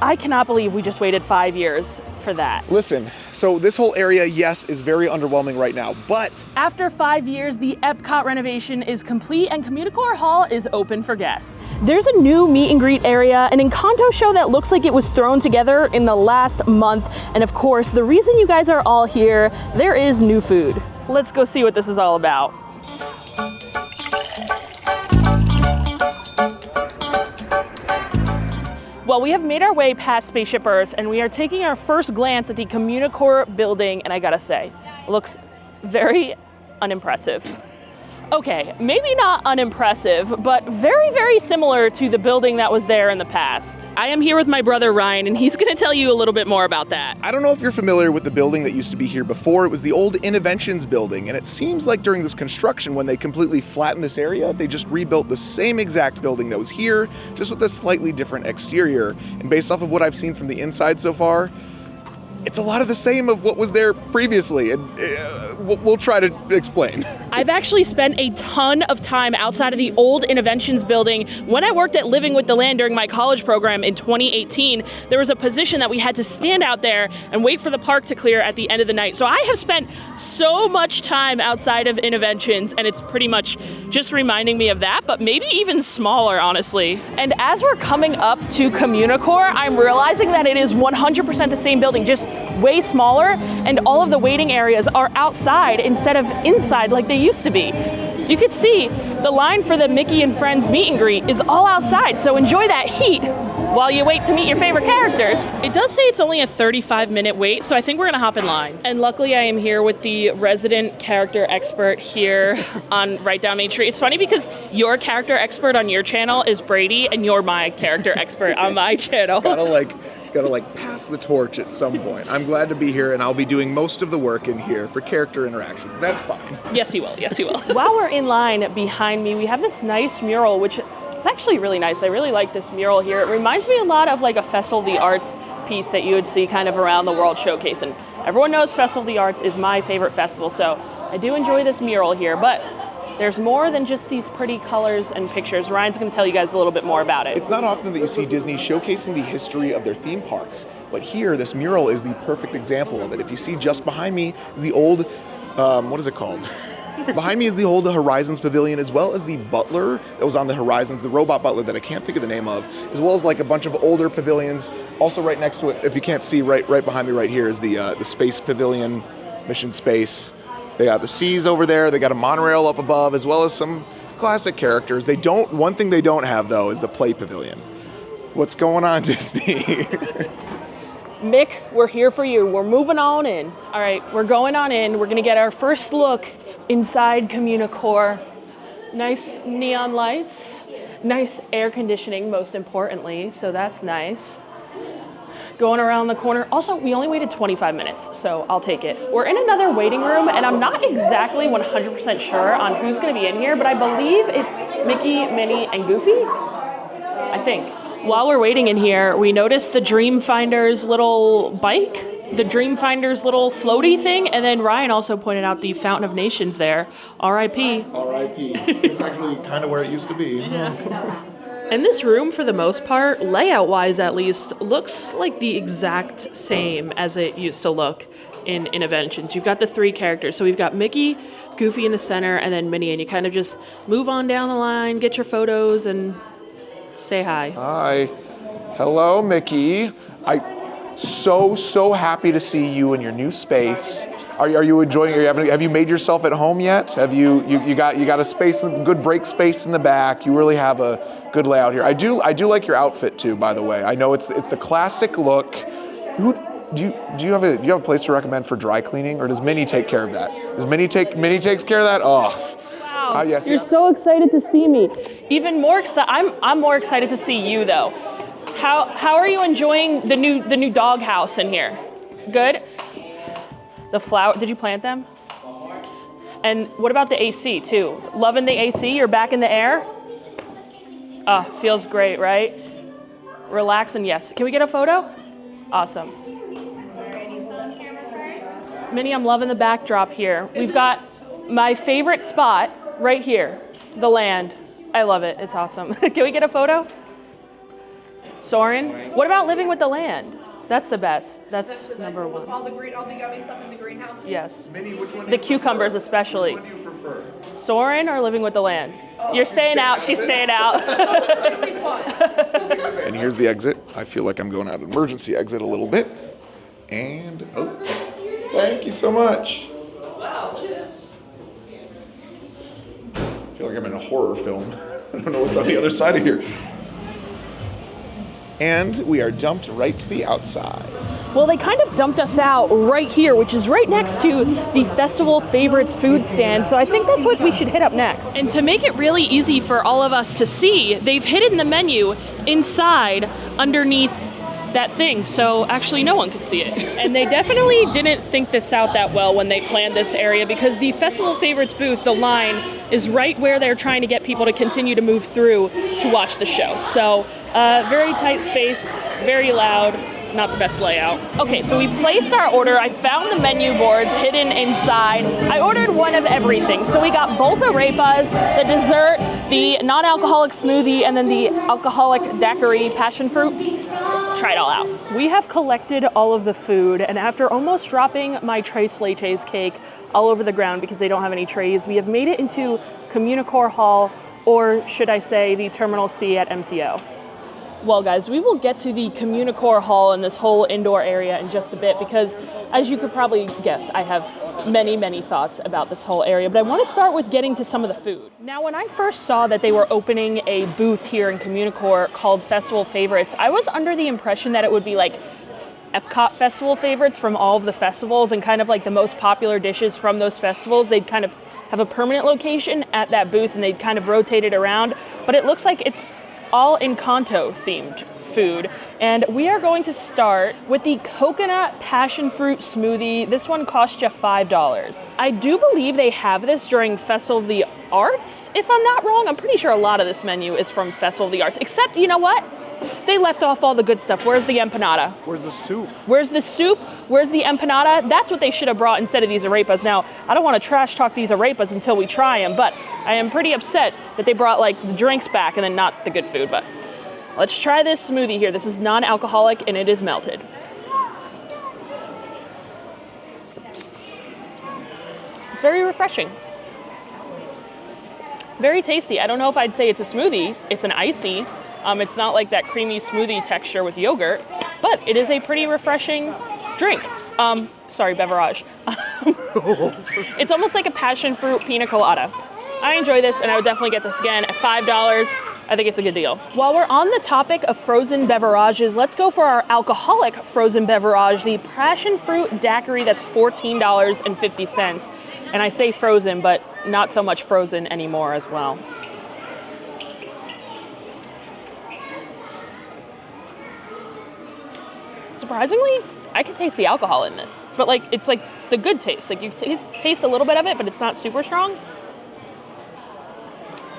I cannot believe we just waited 5 years for that. Listen, so this whole area, yes, is very underwhelming right now, but after 5 years, the Epcot renovation is complete and CommuniCore Hall is open for guests. There's a new meet and greet area, an Encanto show that looks like it was thrown together in the last month. And of course, the reason you guys are all here, there is new food. Let's go see what this is all about. Well, we have made our way past Spaceship Earth and we are taking our first glance at the CommuniCore building, and I gotta say, it looks very unimpressive. Okay, maybe not unimpressive, but very, very similar to the building that was there in the past. I am here with my brother Ryan, and he's gonna tell you a little bit more about that. I don't know if you're familiar with the building that used to be here before. It was the old Innoventions building, and it seems like during this construction, when they completely flattened this area, they just rebuilt the same exact building that was here, just with a slightly different exterior. And based off of what I've seen from the inside so far, it's a lot of the same of what was there previously, and we'll try to explain. I've actually spent a ton of time outside of the old Innoventions building. When I worked at Living with the Land during my college program in 2018, there was a position that we had to stand out there and wait for the park to clear at the end of the night. So I have spent so much time outside of Innoventions, and it's pretty much just reminding me of that, but maybe even smaller, honestly. And as we're coming up to CommuniCore, I'm realizing that it is 100% the same building, just way smaller, and all of the waiting areas are outside instead of inside like they used to be. You could see the line for the Mickey and Friends meet and greet is all outside, so enjoy that heat while you wait to meet your favorite characters. It does say it's only a 35-minute wait, so I think we're gonna hop in line. And luckily I am here with the resident character expert here on Right Down Main Street. It's funny because your character expert on your channel is Brady, and you're my character expert on my channel. Gotta pass the torch at some point. I'm glad to be here, and I'll be doing most of the work in here for character interactions. That's fine. Yes, he will. Yes, he will. While we're in line behind me, we have this nice mural, which is actually really nice. I really like this mural here. It reminds me a lot of like a Festival of the Arts piece that you would see kind of around the World Showcase. And everyone knows Festival of the Arts is my favorite festival, so I do enjoy this mural here. But there's more than just these pretty colors and pictures. Ryan's gonna tell you guys a little bit more about it. It's not often that you see Disney showcasing the history of their theme parks, but here, this mural is the perfect example of it. If you see just behind me, the old, what is it called? Behind me is the old Horizons Pavilion, as well as the butler that was on the Horizons, the robot butler that I can't think of the name of, as well as like a bunch of older pavilions. Also right next to it, if you can't see, right behind me right here is the Space Pavilion, Mission Space. They got the seas over there, they got a monorail up above, as well as some classic characters. One thing they don't have though is the Play Pavilion. What's going on, Disney? Mick, we're here for you. We're moving on in. All right, we're going on in. We're gonna get our first look inside CommuniCore. Nice neon lights, nice air conditioning, most importantly, so that's nice. Going around the corner. Also, we only waited 25 minutes, so I'll take it. We're in another waiting room, and I'm not exactly 100% sure on who's gonna be in here, but I believe it's Mickey, Minnie, and Goofy, I think. While we're waiting in here, we noticed the Dreamfinder's little bike, the Dreamfinder's little floaty thing, and then Ryan also pointed out the Fountain of Nations there. R.I.P. R.I.P. It's actually kind of where it used to be. Yeah. And this room, for the most part, layout-wise at least, looks like the exact same as it used to look in Innoventions. You've got the three characters. So we've got Mickey, Goofy in the center, and then Minnie. And you kind of just move on down the line, get your photos, and say hi. Hi. Hello, Mickey. I'm so happy to see you in your new space. Are you enjoying it? Have you made yourself at home yet? Have you got a space, good break space in the back? You really have a good layout here. I do like your outfit too, by the way. I know it's the classic look. Do you have a place to recommend for dry cleaning, or does Minnie take care of that? Minnie takes care of that? Oh. Wow. Yes. You're so excited to see me. Even more excited. I'm more excited to see you though. How are you enjoying the new dog house in here? Good. The flower, did you plant them? And what about the AC too? Loving the AC, you're back in the air? Feels great, right? Relax and yes. Can we get a photo? Awesome. Minnie, I'm loving the backdrop here. We've got my favorite spot right here, the land. I love it, it's awesome. Can we get a photo? Soren. What about Living with the Land? That's the best. That's number one. All the yummy stuff in the greenhouse. Yes. Minnie, which one? The cucumbers especially. Which one do you prefer? Soren or Living with the Land? You're staying out. She's staying out. Really fun. And here's the exit. I feel like I'm going out emergency exit a little bit. And, oh, thank you so much. Wow, look at this. I feel like I'm in a horror film. I don't know what's on the other side of here. And we are dumped right to the outside. Well, they kind of dumped us out right here, which is right next to the Festival Favorites food stand. So I think that's what we should hit up next. And to make it really easy for all of us to see, they've hidden the menu inside underneath that thing, so actually no one could see it. And they definitely didn't think this out that well when they planned this area, because the Festival Favorites booth, the line, is right where they're trying to get people to continue to move through to watch the show. So very tight space, very loud, not the best layout. Okay, so we placed our order. I found the menu boards hidden inside. I ordered one of everything. So we got both arepas, the dessert, the non-alcoholic smoothie, and then the alcoholic daiquiri passion fruit. Try it all out. We have collected all of the food, and after almost dropping my tres leches cake all over the ground because they don't have any trays, we have made it into CommuniCore Hall, or should I say the Terminal C at MCO. Well, guys, we will get to the CommuniCore Hall and this whole indoor area in just a bit because, as you could probably guess, I have many, many thoughts about this whole area, but I want to start with getting to some of the food. Now, when I first saw that they were opening a booth here in CommuniCore called Festival Favorites, I was under the impression that it would be like Epcot Festival Favorites from all of the festivals and kind of like the most popular dishes from those festivals. They'd kind of have a permanent location at that booth and they'd kind of rotate it around, but it looks like it's all Encanto themed food. And we are going to start with the coconut passion fruit smoothie. This one cost you $5. I do believe they have this during Festival of the Arts, if I'm not wrong. I'm pretty sure a lot of this menu is from Festival of the Arts, except, you know what? They left off all the good stuff. Where's the empanada? Where's the soup? Where's the soup? Where's the empanada? That's what they should have brought instead of these arepas. Now, I don't want to trash talk these arepas until we try them, but I am pretty upset that they brought like the drinks back and then not the good food. But let's try this smoothie here. This is non-alcoholic and it is melted. It's very refreshing. Very tasty. I don't know if I'd say it's a smoothie. It's an icy. It's not like that creamy smoothie texture with yogurt, but it is a pretty refreshing drink. Beverage. It's almost like a passion fruit pina colada. I enjoy this and I would definitely get this again at $5. I think it's a good deal. While we're on the topic of frozen beverages, let's go for our alcoholic frozen beverage, the passion fruit daiquiri. That's $14.50. And I say frozen, but not so much frozen anymore as well. Surprisingly, I can taste the alcohol in this, but like it's like the good taste. Like you taste a little bit of it, but it's not super strong.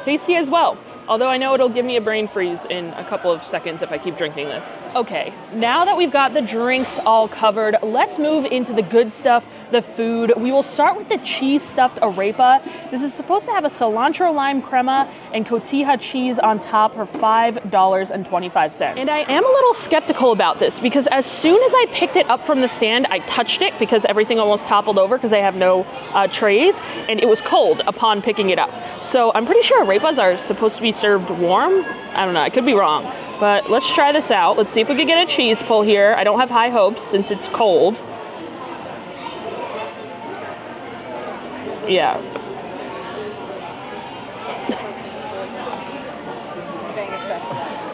Tasty as well. Although I know it'll give me a brain freeze in a couple of seconds if I keep drinking this. Okay, now that we've got the drinks all covered, let's move into the good stuff, the food. We will start with the cheese stuffed arepa. This is supposed to have a cilantro lime crema and cotija cheese on top for $5.25. And I am a little skeptical about this because as soon as I picked it up from the stand, I touched it because everything almost toppled over because they have no trays, and it was cold upon picking it up. So I'm pretty sure arepas are supposed to be served warm. I don't know, I could be wrong. But let's try this out. Let's see if we can get a cheese pull here. I don't have high hopes since it's cold. Yeah.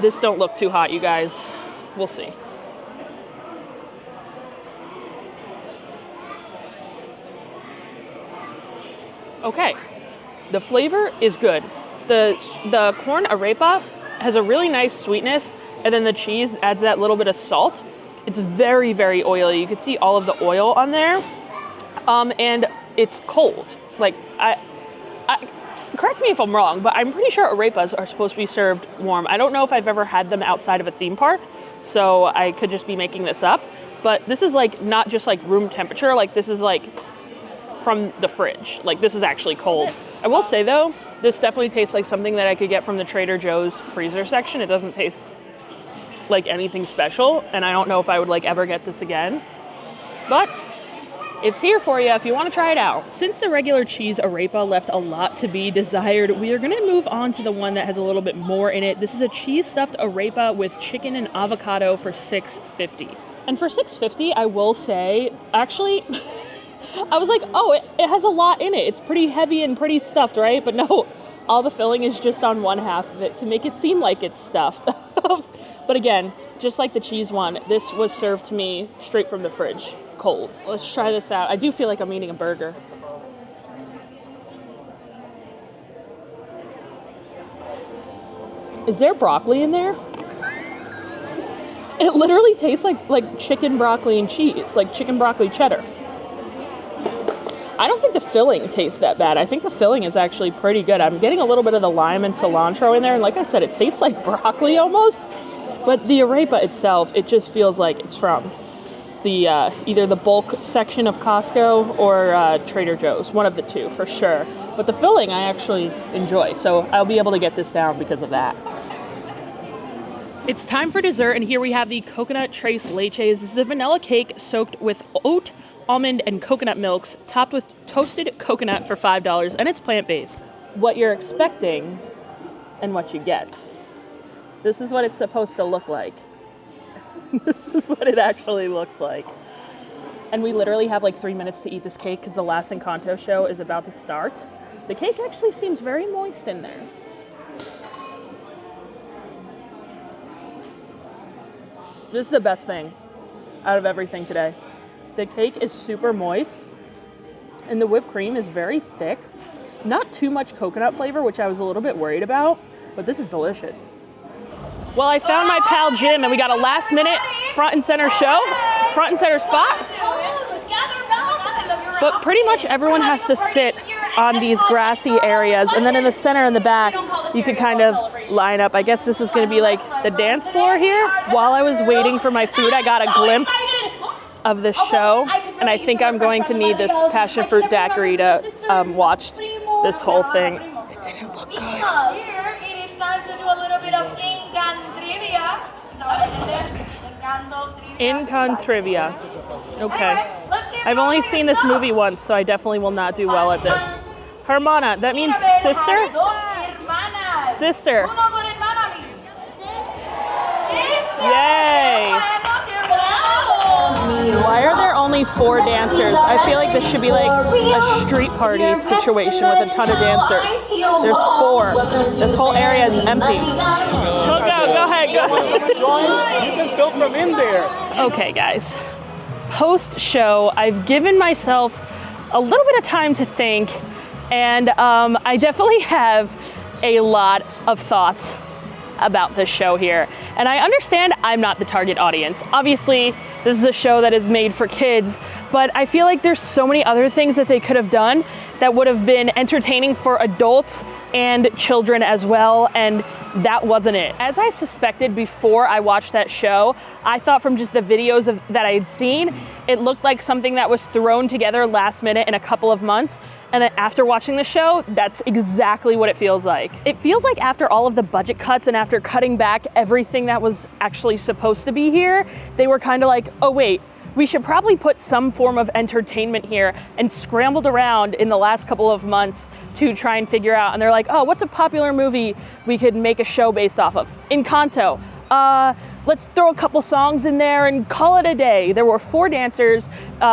This don't look too hot, you guys. We'll see. Okay. The flavor is good. The corn arepa has a really nice sweetness, and then the cheese adds that little bit of salt. It's very, very oily. You can see all of the oil on there, and it's cold. Like, I correct me if I'm wrong, but I'm pretty sure arepas are supposed to be served warm. I don't know if I've ever had them outside of a theme park, so I could just be making this up. But this is like not just like room temperature. Like this is like from the fridge. Like this is actually cold. I will say though, this definitely tastes like something that I could get from the Trader Joe's freezer section. It doesn't taste like anything special, and I don't know if I would like ever get this again. But it's here for you if you want to try it out. Since the regular cheese arepa left a lot to be desired, we are going to move on to the one that has a little bit more in it. This is a cheese stuffed arepa with chicken and avocado for $6.50. And for $6.50, I will say, actually, I was like, oh, it has a lot in it. It's pretty heavy and pretty stuffed, right? But no, all the filling is just on one half of it to make it seem like it's stuffed. But again, just like the cheese one, this was served to me straight from the fridge, cold. Let's try this out. I do feel like I'm eating a burger. Is there broccoli in there? It literally tastes like chicken broccoli and cheese, like chicken broccoli cheddar. I don't think the filling tastes that bad. I think the filling is actually pretty good. I'm getting a little bit of the lime and cilantro in there, and like I said, it tastes like broccoli almost. But the arepa itself, it just feels like it's from the either the bulk section of Costco or Trader Joe's, one of the two for sure. But the filling I actually enjoy, so I'll be able to get this down because of that. It's time for dessert, and here we have the coconut tres leches. This is a vanilla cake soaked with oat, almond, and coconut milks, topped with toasted coconut for $5, and it's plant-based. What you're expecting and what you get. This is what it's supposed to look like. This is what it actually looks like. And we literally have like 3 minutes to eat this cake because the last Encanto show is about to start. The cake actually seems very moist in there. This is the best thing out of everything today. The cake is super moist and the whipped cream is very thick. Not too much coconut flavor, which I was a little bit worried about, but this is delicious. Well, I found my pal Jim and we got a last minute front and center show, front and center spot. But pretty much everyone has to sit on these grassy areas, and then in the center and the back, you could kind of line up. I guess this is gonna be like the dance floor here. While I was waiting for my food, I got a glimpse of the show, and I think I'm going to need this passion fruit daiquiri to watch this whole thing. It didn't look good. Here, it is time to do a little bit of Encanto trivia. Encanto trivia. Okay. I've only seen this movie once, so I definitely will not do well at this. Hermana, that means sister? Sister. Yay! Why are there only 4 dancers? I feel like this should be like a street party situation with a ton of dancers. There's 4. This whole area is empty. Go ahead. You can film from in there. Okay, guys. Post-show, I've given myself a little bit of time to think, and I definitely have a lot of thoughts about this show here. And I understand I'm not the target audience. Obviously, this is a show that is made for kids, but I feel like there's so many other things that they could have done that would have been entertaining for adults and children as well, and that wasn't it. As I suspected before I watched that show, I thought from just the videos that I had seen, it looked like something that was thrown together last minute in a couple of months. And then after watching the show, that's exactly what it feels like. It feels like after all of the budget cuts and after cutting back everything that was actually supposed to be here, they were kind of like, oh wait, we should probably put some form of entertainment here, and scrambled around in the last couple of months to try and figure out. And they're like, oh, what's a popular movie we could make a show based off of? Encanto. Let's throw a couple songs in there and call it a day. There were 4 dancers.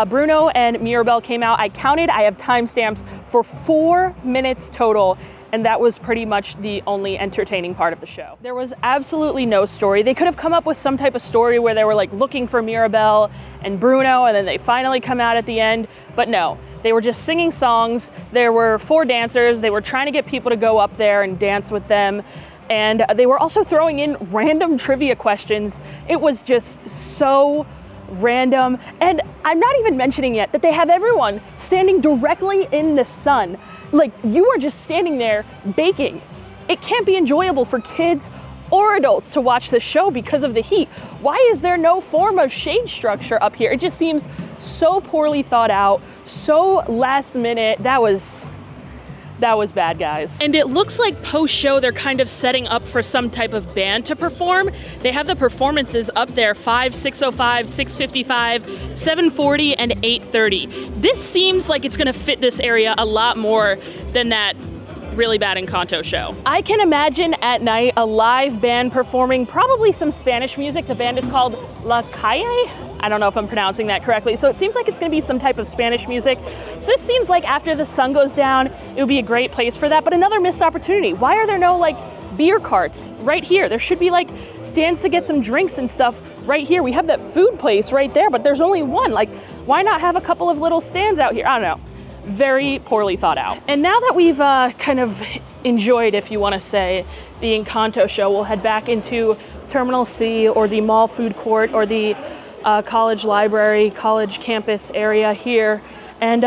Bruno and Mirabel came out. I counted, I have timestamps for 4 minutes total. And that was pretty much the only entertaining part of the show. There was absolutely no story. They could have come up with some type of story where they were like looking for Mirabel and Bruno, and then they finally come out at the end, but no. They were just singing songs. There were 4 dancers. They were trying to get people to go up there and dance with them. And they were also throwing in random trivia questions. It was just so random. And I'm not even mentioning yet that they have everyone standing directly in the sun. Like, you are just standing there baking. It can't be enjoyable for kids or adults to watch this show because of the heat. Why is there no form of shade structure up here? It just seems so poorly thought out, so last minute. That was That was bad, guys. And it looks like post-show they're kind of setting up for some type of band to perform. They have the performances up there, 5, 6:05, 6:55, 7:40, and 8:30. This seems like it's gonna fit this area a lot more than that really bad Encanto show. I can imagine at night a live band performing probably some Spanish music. The band is called La Calle. I don't know if I'm pronouncing that correctly. So it seems like it's gonna be some type of Spanish music. So this seems like after the sun goes down, it would be a great place for that, but another missed opportunity. Why are there no like beer carts right here? There should be like stands to get some drinks and stuff right here. We have that food place right there, but there's only one. Like, why not have a couple of little stands out here? I don't know. Very poorly thought out. And now that we've kind of enjoyed, if you want to say, the Encanto show, we'll head back into Terminal C or the mall food court or the college library, college campus area here, and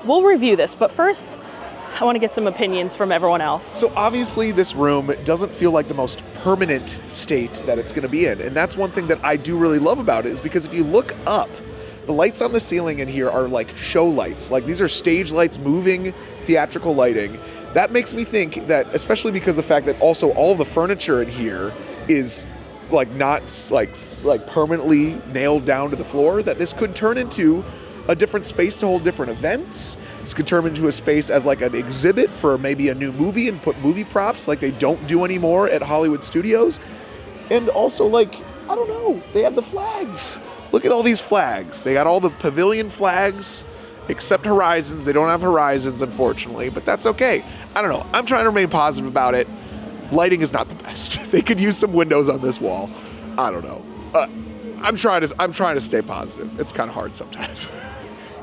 we'll review this. But first, I want to get some opinions from everyone else. So obviously this room doesn't feel like the most permanent state that it's going to be in. And that's one thing that I do really love about it, is because if you look up, the lights on the ceiling in here are like show lights. Like, these are stage lights, moving theatrical lighting. That makes me think that, especially because the fact that also all of the furniture in here is like not like permanently nailed down to the floor, that this could turn into a different space to hold different events. This could turn into a space as like an exhibit for maybe a new movie and put movie props like they don't do anymore at Hollywood Studios. And also, like, I don't know, they have the flags. Look at all these flags. They got all the pavilion flags, except Horizons. They don't have Horizons, unfortunately, but that's okay. I don't know. I'm trying to remain positive about it. Lighting is not the best. They could use some windows on this wall. I don't know. I'm trying to stay positive. It's kind of hard sometimes.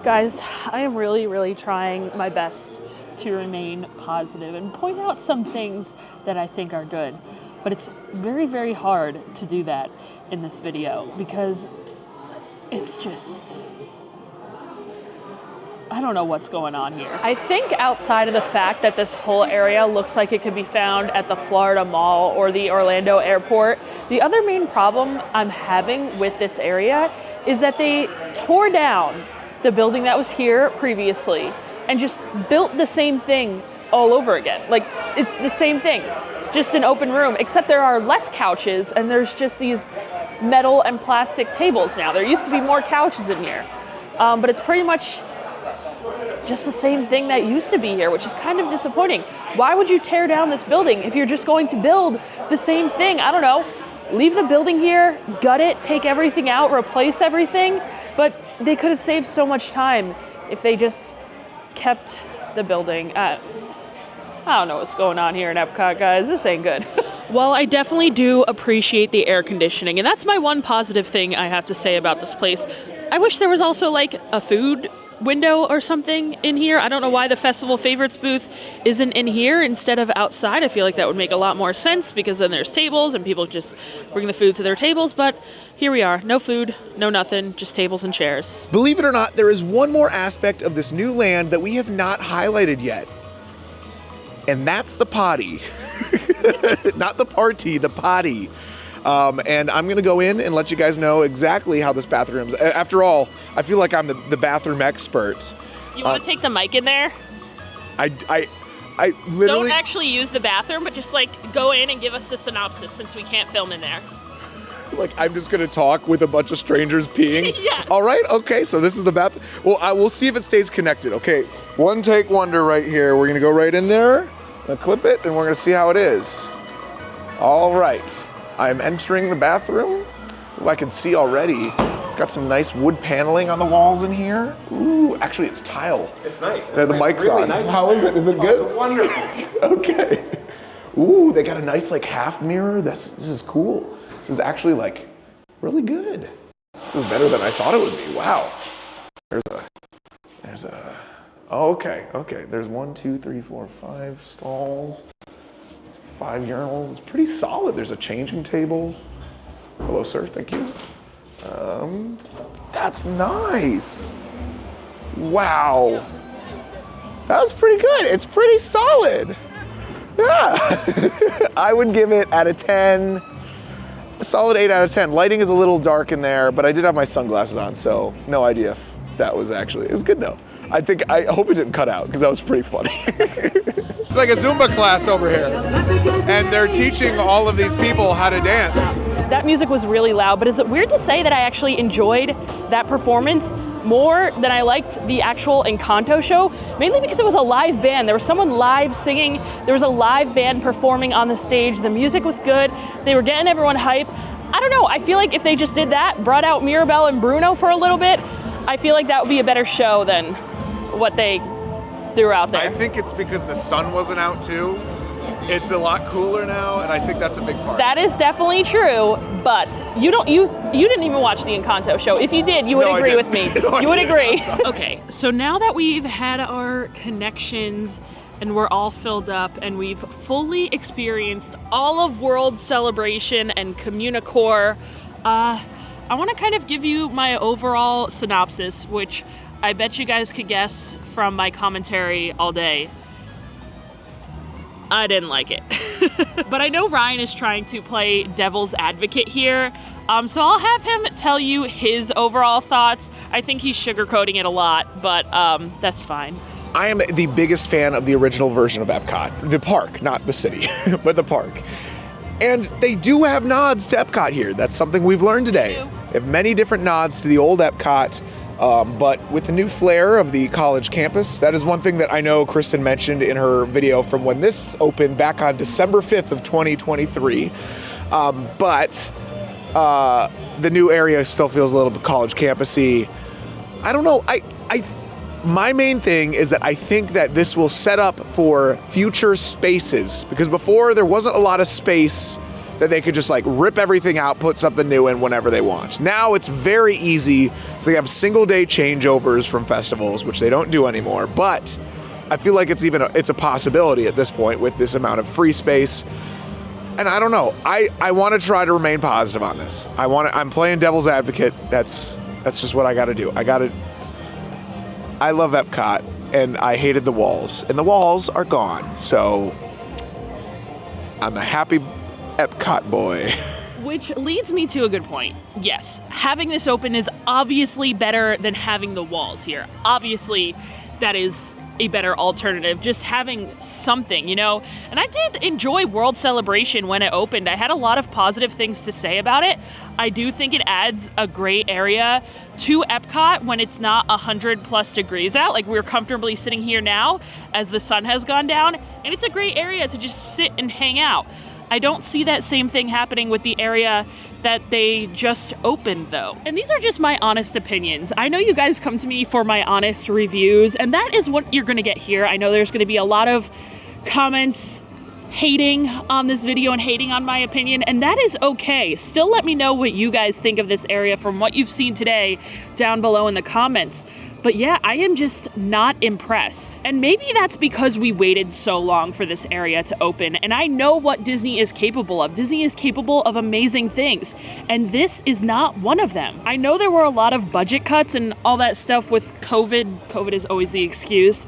Guys, I am really trying my best to remain positive and point out some things that I think are good. But it's very hard to do that in this video because it's just, I don't know what's going on here. I think outside of the fact that this whole area looks like it could be found at the Florida Mall or the Orlando Airport, the other main problem I'm having with this area is that they tore down the building that was here previously and just built the same thing all over again. Like, it's the same thing, just an open room, except there are less couches and there's just these metal and plastic tables now. There used to be more couches in here, but it's pretty much just the same thing that used to be here, which is kind of disappointing. Why would you tear down this building if you're just going to build the same thing? I don't know. Leave the building here, gut it, take everything out, replace everything, but they could have saved so much time if they just kept the building. I don't know what's going on here in Epcot, guys. This ain't good. Well, I definitely do appreciate the air conditioning, and that's my one positive thing I have to say about this place. I wish there was also like a food window or something in here. I don't know why the Festival Favorites booth isn't in here instead of outside. I feel like that would make a lot more sense because then there's tables and people just bring the food to their tables, but here we are. No food, no nothing, just tables and chairs. Believe it or not, there is one more aspect of this new land that we have not highlighted yet. And that's the potty. Not the party, the potty. And I'm gonna go in and let you guys know exactly how this bathroom's. After all, I feel like I'm the bathroom expert. You want to take the mic in there? I literally don't actually use the bathroom, but just like go in and give us the synopsis since we can't film in there. like I'm just gonna talk with a bunch of strangers peeing. Yes. All right. Okay. So this is the bathroom. Well, I will see if it stays connected. Okay. One take wonder right here. We're gonna go right in there. Gonna clip it, and we're gonna see how it is. All right. I'm entering the bathroom. Ooh, I can see already. It's got some nice wood paneling on the walls in here. Ooh, actually it's tile. It's nice. The mic's really on. Nice. How is it? Is it good? It's wonderful. Okay. Ooh, they got a nice like half mirror. This is cool. This is actually like really good. This is better than I thought it would be. Wow. There's a, oh, okay. There's 1, 2, 3, 4, 5 stalls. 5 urinals, pretty solid. There's a changing table. Hello, sir, thank you. That's nice. Wow. That was pretty good. It's pretty solid. Yeah. I would give it out of 10, a solid 8 out of 10. Lighting is a little dark in there, but I did have my sunglasses on, so no idea if that was actually, it was good though. I hope it didn't cut out because that was pretty funny. It's like a Zumba class over here. And they're teaching all of these people how to dance. That music was really loud, but is it weird to say that I actually enjoyed that performance more than I liked the actual Encanto show? Mainly because it was a live band. There was someone live singing. There was a live band performing on the stage. The music was good. They were getting everyone hype. I don't know. I feel like if they just did that, brought out Mirabelle and Bruno for a little bit, I feel like that would be a better show than what they threw out there. I think it's because the sun wasn't out too. It's a lot cooler now, and I think that's a big part. That is definitely true, but you didn't even watch the Encanto show. If you did, you would agree with me. No, you would I agree. didn't. Okay, so now that we've had our connections and we're all filled up and we've fully experienced all of World Celebration and CommuniCore, I want to kind of give you my overall synopsis, which I bet you guys could guess from my commentary all day. I didn't like it. But I know Ryan is trying to play devil's advocate here, so I'll have him tell you his overall thoughts. I think he's sugarcoating it a lot, but that's fine. I am the biggest fan of the original version of Epcot. The park, not the city, but the park. And they do have nods to Epcot here. That's something we've learned today. They have many different nods to the old Epcot, but with the new flair of the college campus. That is one thing that I know Kristen mentioned in her video from when this opened back on December 5th of 2023. But the new area still feels a little bit college campusy. I don't know. My main thing is that I think that this will set up for future spaces, because before there wasn't a lot of space that they could just like rip everything out, put something new in whenever they want. Now it's very easy. So they have single day changeovers from festivals, which they don't do anymore. But I feel like it's a possibility at this point with this amount of free space. And I don't know. I want to try to remain positive on this. I'm playing devil's advocate. That's just what I got to do. I love Epcot, and I hated the walls, and the walls are gone. So I'm a happy Epcot boy. Which leads me to a good point. Yes, having this open is obviously better than having the walls here. Obviously, that is a better alternative, just having something, you know? And I did enjoy World Celebration when it opened. I had a lot of positive things to say about it. I do think it adds a great area to Epcot when it's not 100+ degrees out. Like, we're comfortably sitting here now as the sun has gone down, and it's a great area to just sit and hang out. I don't see that same thing happening with the area that they just opened, though. And these are just my honest opinions. I know you guys come to me for my honest reviews, and that is what you're gonna get here. I know there's gonna be a lot of comments hating on this video and hating on my opinion, and that is okay. Still let me know what you guys think of this area from what you've seen today down below in the comments. But yeah, I am just not impressed. And maybe that's because we waited so long for this area to open. And I know what Disney is capable of. Disney is capable of amazing things. And this is not one of them. I know there were a lot of budget cuts and all that stuff with COVID. COVID is always the excuse.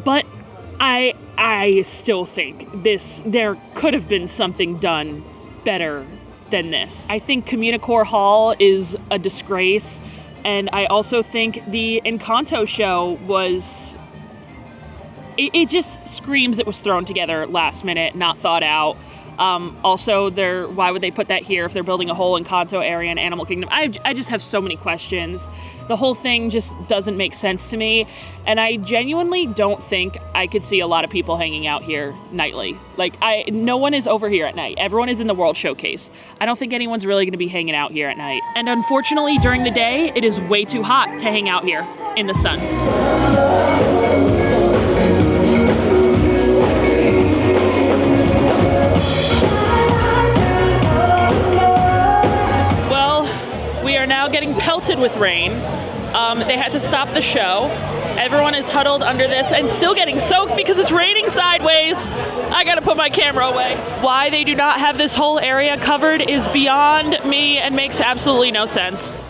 But I still think there could have been something done better than this. I think CommuniCore Hall is a disgrace. And I also think the Encanto show was, it just screams it was thrown together last minute, not thought out. Also, why would they put that here if they're building a whole Encanto area in Animal Kingdom? I just have so many questions. The whole thing just doesn't make sense to me. And I genuinely don't think I could see a lot of people hanging out here nightly. Like, no one is over here at night. Everyone is in the World Showcase. I don't think anyone's really gonna be hanging out here at night. And unfortunately, during the day, it is way too hot to hang out here in the sun. Now getting pelted with rain. They had to stop the show. Everyone is huddled under this and still getting soaked because it's raining sideways. I gotta put my camera away. Why they do not have this whole area covered is beyond me and makes absolutely no sense.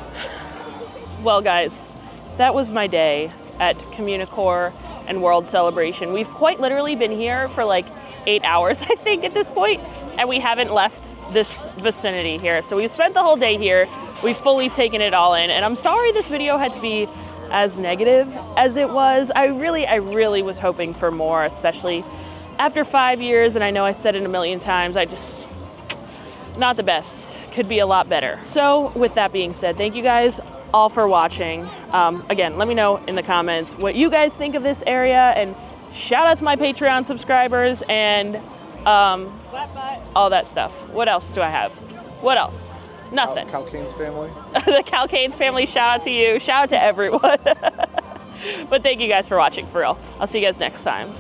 Well, guys, that was my day at CommuniCore and World Celebration. We've quite literally been here for like 8 hours, I think, at this point, and we haven't left this vicinity here. So we've spent the whole day here. We've fully taken it all in, and I'm sorry this video had to be as negative as it was. I really was hoping for more, especially after 5 years, and I know I said it a million times, not the best. Could be a lot better. So with that being said, thank you guys all for watching. Again, let me know in the comments what you guys think of this area, and shout out to my Patreon subscribers and all that stuff. What else do I have? What else? Nothing. Calcane's family. The Calcanes family, shout out to you. Shout out to everyone. But thank you guys for watching, for real. I'll see you guys next time.